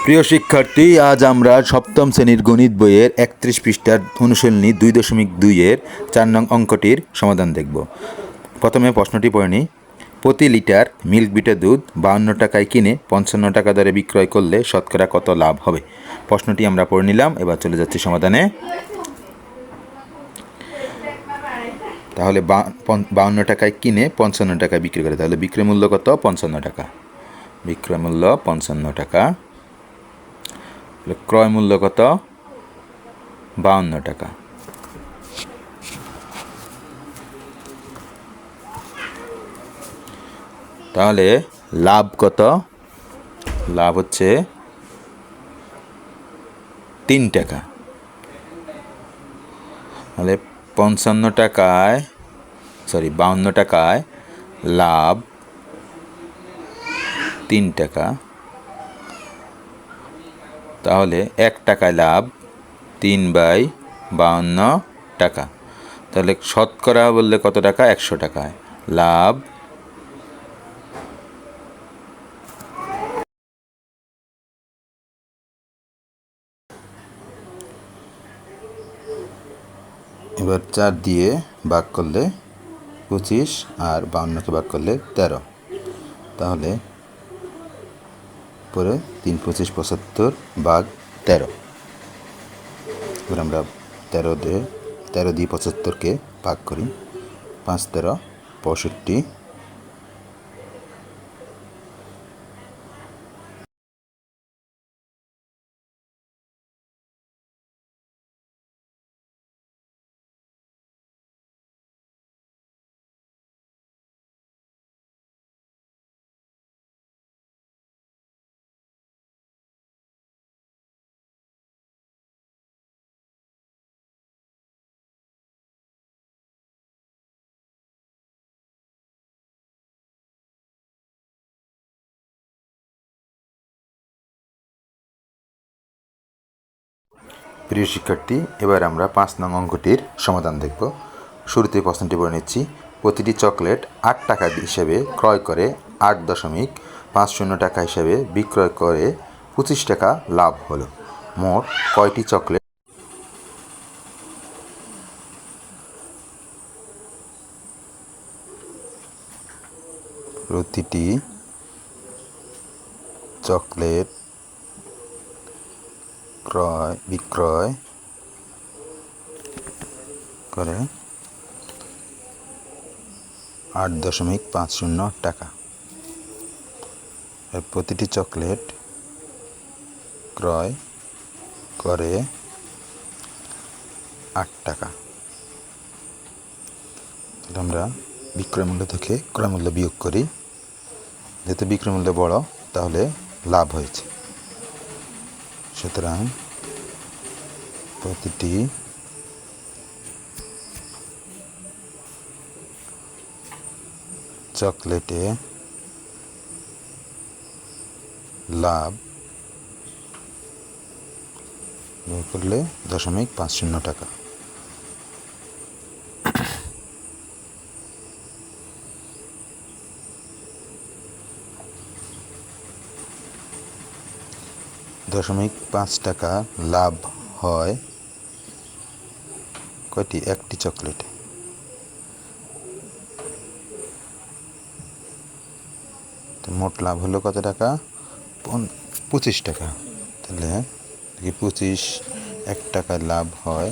প্রিয় শিক্ষার্থী, আজ আমরা সপ্তম শ্রেণীর গণিত বইয়ের ৩১ পৃষ্ঠার অনুশীলনী ২.২-এর ৪ নং অঙ্কটির সমাধান দেখব। প্রথমে প্রশ্নটি পড়ে নিই। প্রতি লিটার মিল্ক বিটের দুধ ৫২ টাকায় কিনে ৫৫ টাকা দরে বিক্রয় করলে শতকরা কত লাভ হবে? প্রশ্নটি আমরা পড়ে নিলাম, এবার চলে যাচ্ছি সমাধানে। তাহলে ৫২ টাকায় কিনে ৫৫ টাকায় বিক্রি করে, তাহলে বিক্রয় মূল্য কত? ৫৫ টাকা। বিক্রয় মূল্য ৫৫ টাকা। ক্রয় মূল্য কত? ৫২ টাকা। তাহলে লাভ কত? লাভ হচ্ছে ৩ টাকা। তাহলে ৫৫ টাকায় ৫২ টাকায় লাভ ৩ টাকা। তাহলে ১ টাকায় লাভ ৩/৫২ টাকা। তাহলে শতকরা বললে কত টাকা? ১০০ টাকায় লাভ। এবার ৪ দিয়ে ভাগ করলে ২৫ আর ৫২কে ভাগ করলে ১৩। তাহলে পরে ৩ × ২৫ = ৭৫ ভাগ ১৩। এবার আমরা ১৩ দিয়ে ৭৫কে ভাগ করি। ৫ × ১৩ = ৬৫। প্রিয় শিক্ষার্থী, এবার আমরা ৫ নং অঙ্কটির সমাধান দেখব। শুরুতে প্রশ্নটি বলে নিচ্ছি। প্রতিটি চকলেট ৮ টাকা হিসেবে ক্রয় করে ৮.৫০ টাকা হিসেবে বিক্রয় করে ২৫ টাকা লাভ হলো। মোট কয়টি চকলেট? প্রতিটি চকলেট বিক্রয় করে ৮.৫০ টাকা। প্রতিটি চকলেট ক্রয় করে ৮ টাকা। তাহলে আমরা বিক্রয় মূল্য থেকে ক্রয় মূল্য বিয়োগ করি। যেহেতু বিক্রয় মূল্য বড়, তাহলে লাভ হয়েছে। সুতরাং প্রতিটি চকলেটে লাভ করলে ০.৫০ টাকা। .৫ টাকা লাভ হয় কয়টি? একটি চকলেটে। তো মোট লাভ হলো কত টাকা? ২৫ টাকা। তাহলে ২৫ ১ টাকায় লাভ হয়,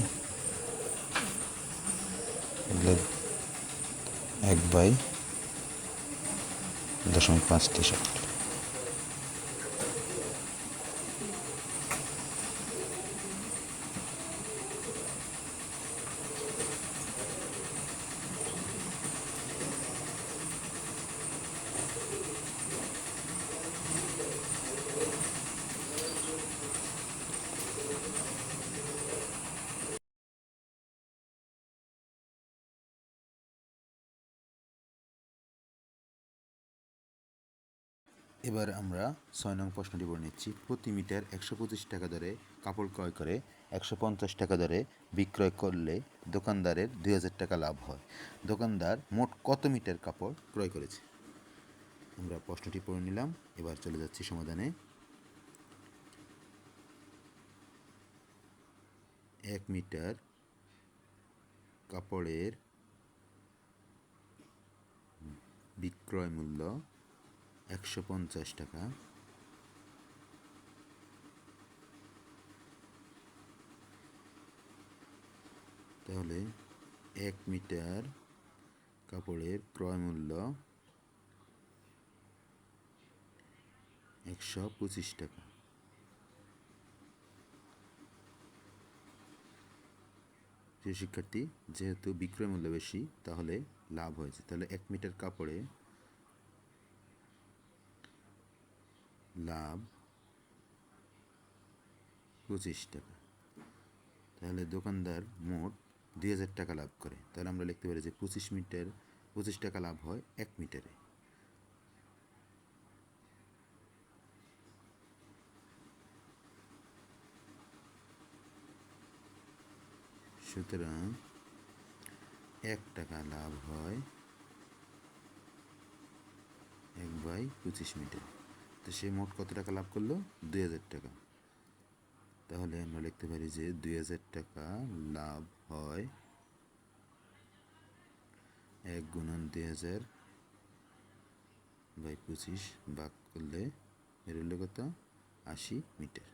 ১/০.৫টি। এবার আমরা ৬ নং প্রশ্নটি বলে নিচ্ছি। প্রতি মিটার ১২৫ টাকা দরে কাপড় ক্রয় করে ১৫০ টাকা দরে বিক্রয় করলে দোকানদারের ২০০০ টাকা লাভ হয়। দোকানদার মোট কত মিটার কাপড় ক্রয় করেছে? আমরা প্রশ্নটি পড়ে নিলাম, এবার চলে যাচ্ছি সমাধানে। 1 মিটার কাপড়ের বিক্রয় মূল্য 150 টাকা, তাহলে 1 মিটার কাপড়ের ক্রয় মূল্য 125 টাকা। প্রিয় শিক্ষার্থী, যেহেতু বিক্রয় মূল্য বেশি তাহলে লাভ হয়েছে, তাহলে 1 মিটার কাপড়ে লাভ 25 টাকা। তাহলে দোকানদার মোট 2000 টাকা লাভ করে। তাহলে আমরা লিখতে পারি যে 25 টাকা লাভ হয় 1 মিটারে। সুতরাং 1 টাকা লাভ হয় 1/25 মিটার। তো সে মোট কত টাকা লাভ করলো? 2000 টাকা। তাহলে আমরা লিখতে পারি যে 2000 টাকা লাভ হয় 1 গুণন 2000/25 ভাগ করলে এর হলো কত? 80 মিটার।